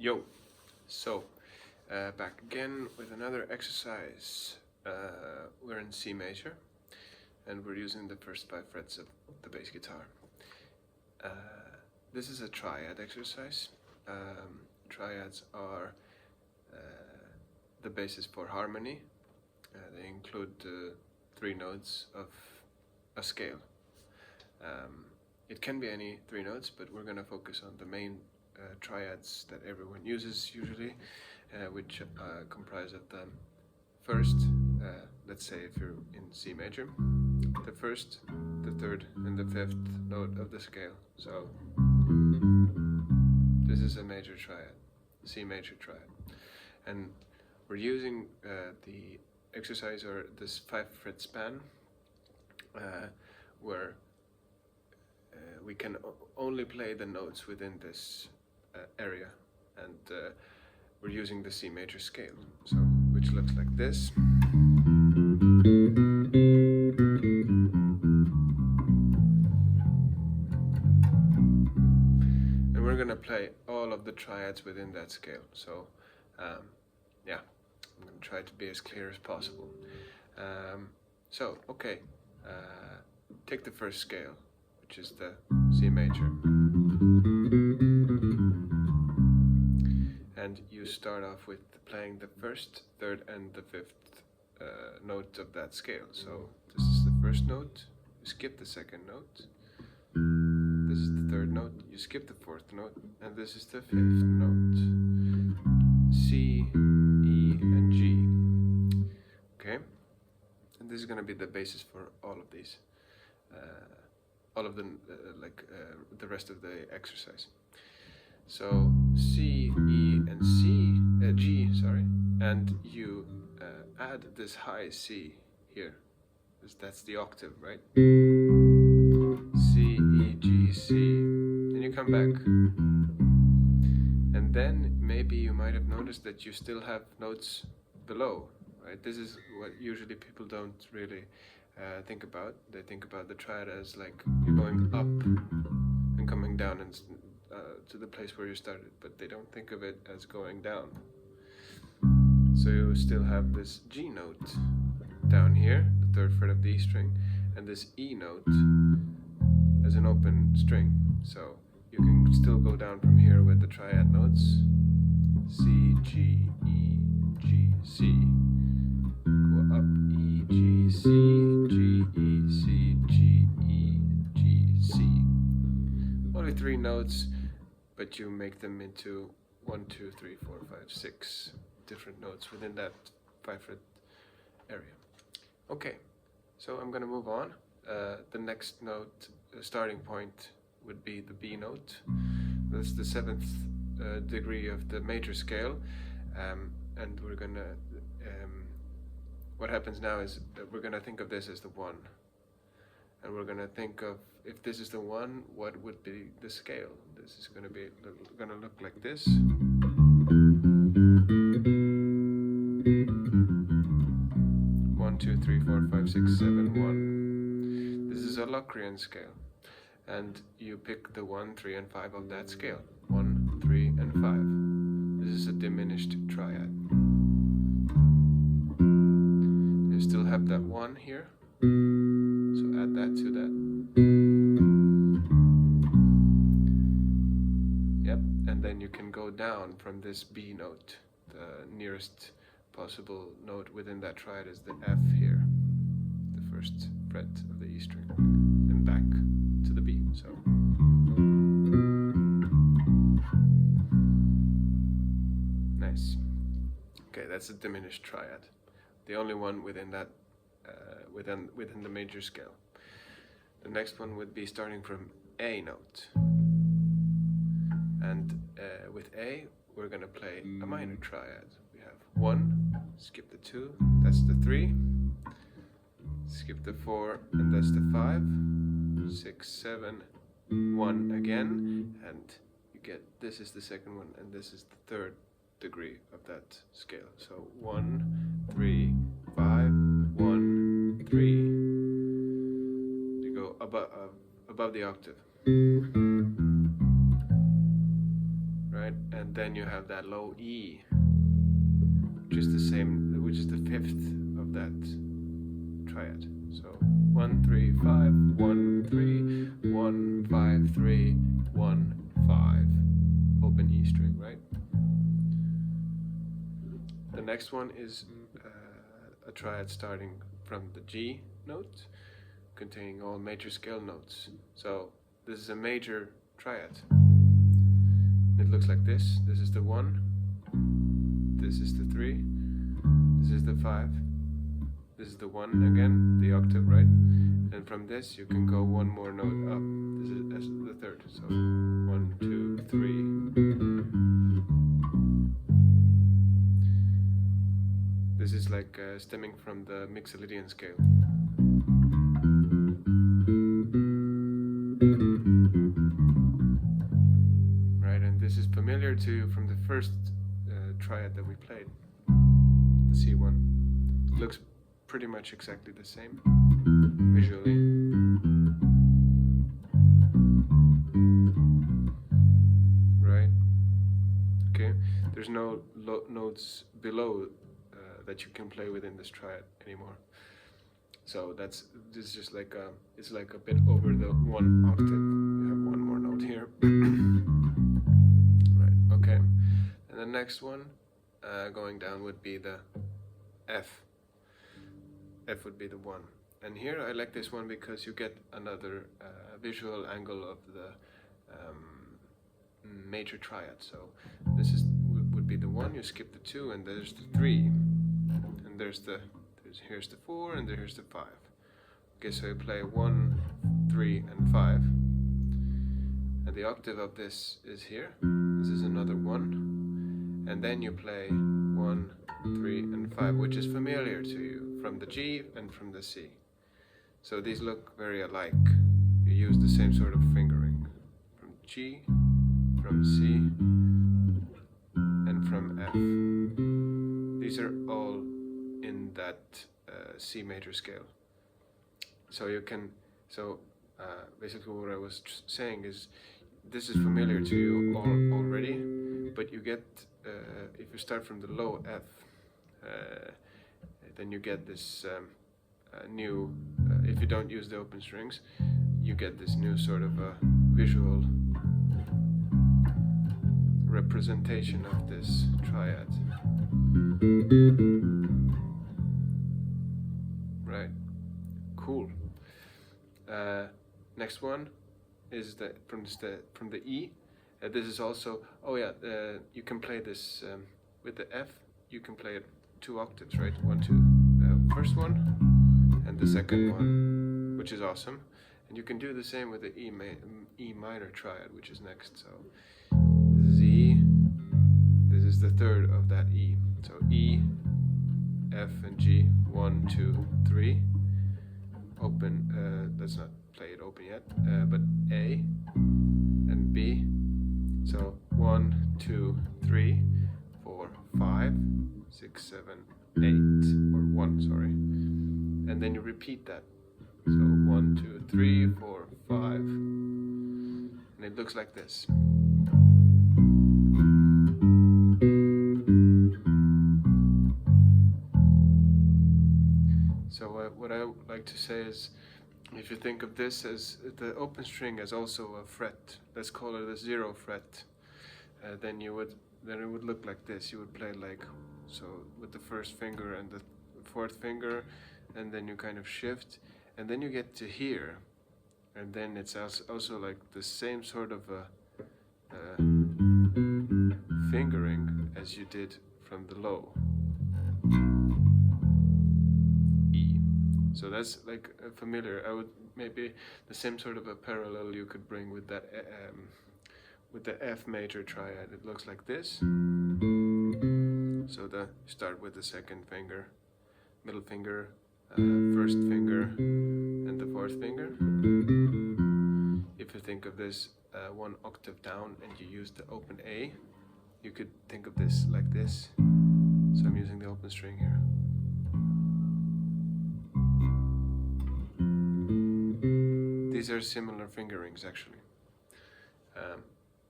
Yo, so back again with another exercise. We're in C major and we're using the first 5 frets of the bass guitar. This is a triad exercise. Triads are the basis for harmony. They include 3 notes of a scale. It can be any 3 notes, but we're going to focus on the main triads that everyone uses usually, which comprise of the first, let's say if you're in C major, the first, the third, and the 5th note of the scale. So this is a major triad, C major triad, and we're using the exercise or this 5 fret span where we can only play the notes within this area, and we're using the C major scale, so which looks like this. And we're gonna play all of the triads within that scale. So yeah, I'm gonna try to be as clear as possible. So okay, take the first scale, which is the C major, and you start off with playing the first, third, and the 5th note of that scale. So this is the first note, you skip the second note, this is the third note, you skip the 4th note, and this is the 5th note. C, E, and G. Okay, and this is going to be the basis for all of these. All of them, the rest of the exercise. So C, E, and G, sorry, and you add this high C here. That's the octave, right? C, E, G, C, and you come back. And then maybe you might have noticed that you still have notes below, right? This is what usually people don't really think about. They think about the triad as like you're going up and coming down and to the place where you started, but they don't think of it as going down. So you still have this G note down here, the 3rd fret of the E string, and this E note as an open string. So you can still go down from here with the triad notes: C, G, E, G, C. Go up, E, G, C, G, E, C, G, E, G, C. Only 3 notes, but you make them into 1, 2, 3, 4, 5, 6 different notes within that 5 fret area. Okay, so I'm going to move on. The next note, starting point, would be the B note. That's the 7th degree of the major scale, and we're going to what happens now is that we're going to think of this as the 1, and we're going to think of, if this is the 1, what would be the scale? This is going to look like this. 1, 2, 3, 4, 5, 6, 7, 1. This is a Locrian scale, and you pick the 1, 3, and 5 of that scale. 1, 3, and 5. This is a diminished triad. You still have that 1 here, so add that to that. Yep, and then you can go down from this B note. The nearest possible note within that triad is the F here, the 1st fret of the E string, and back to the B. So nice. Okay, that's a diminished triad, the only one within that within the major scale. The next one would be starting from A note, and with A we're going to play a minor triad. We have 1, skip the 2, that's the 3, skip the 4, and that's the 5, 6, 7, 1 again, and you get, this is the 2nd one, and this is the 3rd degree of that scale. So 1, 3, 5, 1, 3. You go above the octave, right? right? And then you have that low E, which is the same, which is the fifth of that triad. So 1 3 5 1 3 1 5 3 1 5, open E string, right? The next one is a triad starting from the G note, containing all major scale notes. So this is a major triad. It looks like this. This is the 1, this is the 3, this is the 5, this is the 1 again, the octave, right? And from this you can go one more note up. This is the third. So 1 2 3. This is like stemming from the Mixolydian scale. Right, and this is familiar to you from the first triad that we played, the C1. It looks pretty much exactly the same visually. Right? Okay, there's no notes below that you can play within this triad anymore. So this is just like it's like a bit over the 1 octave. You have one more note here. Right, okay. And the next one going down would be the F. F would be the 1. And here I like this one because you get another visual angle of the major triad. So this would be the 1, you skip the 2, and there's the 3. And here's the 4, and here's the 5. Okay, so you play 1, 3, and 5. And the octave of this is here. This is another 1. And then you play 1, 3, and 5, which is familiar to you from the G and from the C. So these look very alike. You use the same sort of fingering from G, from C, and from F. These are all in that C major scale. So you can, basically what I was saying is, this is familiar to you already, but you get, if you start from the low F, then you get this new, if you don't use the open strings, you get this new sort of visual representation of this triad. Right, cool. Next one is from the E. This is also, you can play this with the F. You can play it 2 octaves, right? 1 2, first one and the second one, which is awesome. And you can do the same with the E minor triad, which is next. So this is E. This is the third of that E. So E, F, and G. 1 2 3. Open. Let's not play it open yet. But A and B. So 1 2 3 4 5 6 7 8, or 1, sorry. And then you repeat that. So 1 2 3 4 5, and it looks like this. So what I would like to say is, if you think of this as the open string as also a fret, let's call it a 0 fret, then it would look like this. You would play like so with the first finger and the fourth finger, and then you kind of shift, and then you get to here, and then it's also like the same sort of fingering as you did from the low E. So that's like familiar. I would maybe the same sort of a parallel you could bring with that with the F major triad. It looks like this. So start with the second finger, middle finger, first finger, and the fourth finger. If you think of this 1 octave down and you use the open A, you could think of this like this. So I'm using the open string here. These are similar fingerings actually.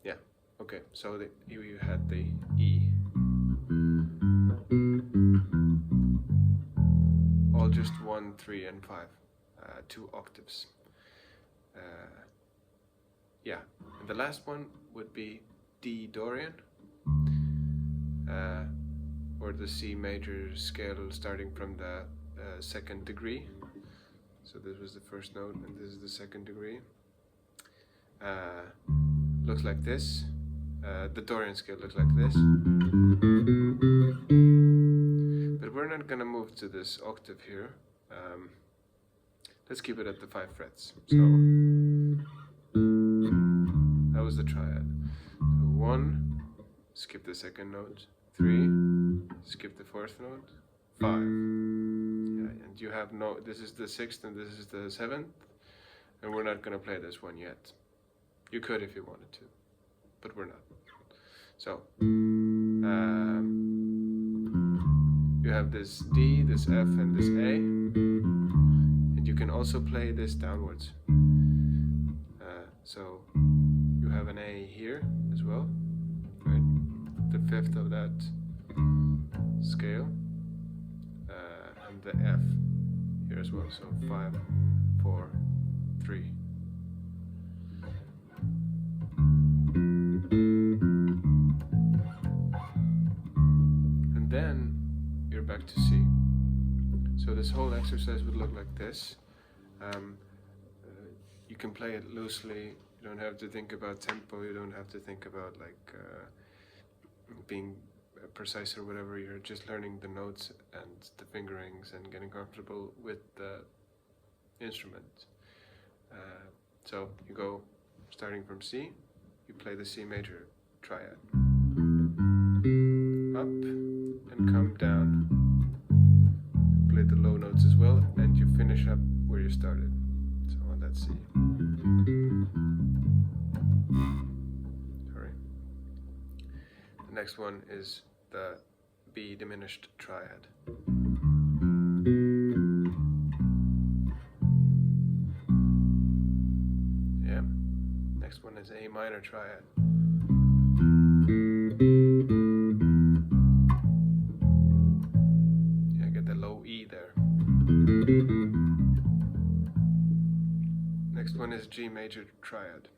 Yeah, Okay, so you had the E. All just 1, 3, and 5. 2 octaves. Yeah, and the last one would be D Dorian, or the C major scale starting from the 2nd degree. So this was the first note, and this is the 2nd degree. Looks like this. The Dorian scale looks like this. But we're not gonna move to this octave here. Let's keep it at the 5 frets. So that was the triad. So 1, skip the 2nd note. 3, skip the 4th note. 5. Yeah, and you have no. This is the 6th and this is the 7th, and we're not gonna play this one yet. You could if you wanted to, but we're not. So you have this D, this F, and this A, and you can also play this downwards. So you have an A here as well, right? The 5th of that scale, and the F here as well. So 5, 4, 3. And then you're back to C. So this whole exercise would look like this. You can play it loosely. You don't have to think about tempo. You don't have to think about like being precise or whatever. You're just learning the notes and the fingerings and getting comfortable with the instrument. So you go starting from C. You play the C major triad. Up and come down. Play the low notes as well, and you finish up where you started. So on that C. Sorry. The next one is the B diminished triad. Yeah. Next one is A minor triad. Yeah, get the low E there. Next one is G major triad.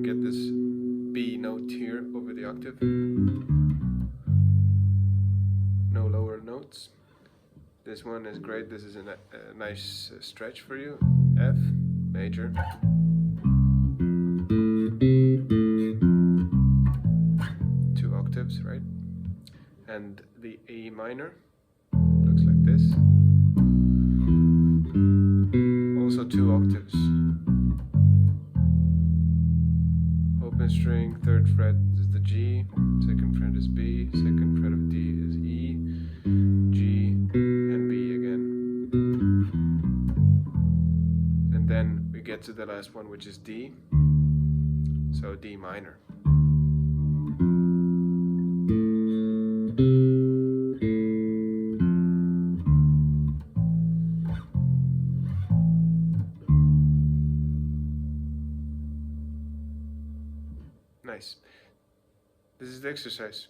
Get this B note here over the octave. No lower notes. This one is great. This is a nice stretch for you. F major. 2 octaves, right? And the A minor looks like this. Also 2 octaves. Open string, 3rd fret is the G, 2nd fret is B, 2nd fret of D is E, G, and B again. And then we get to the last one, which is D, so D minor. Nice. This is the exercise.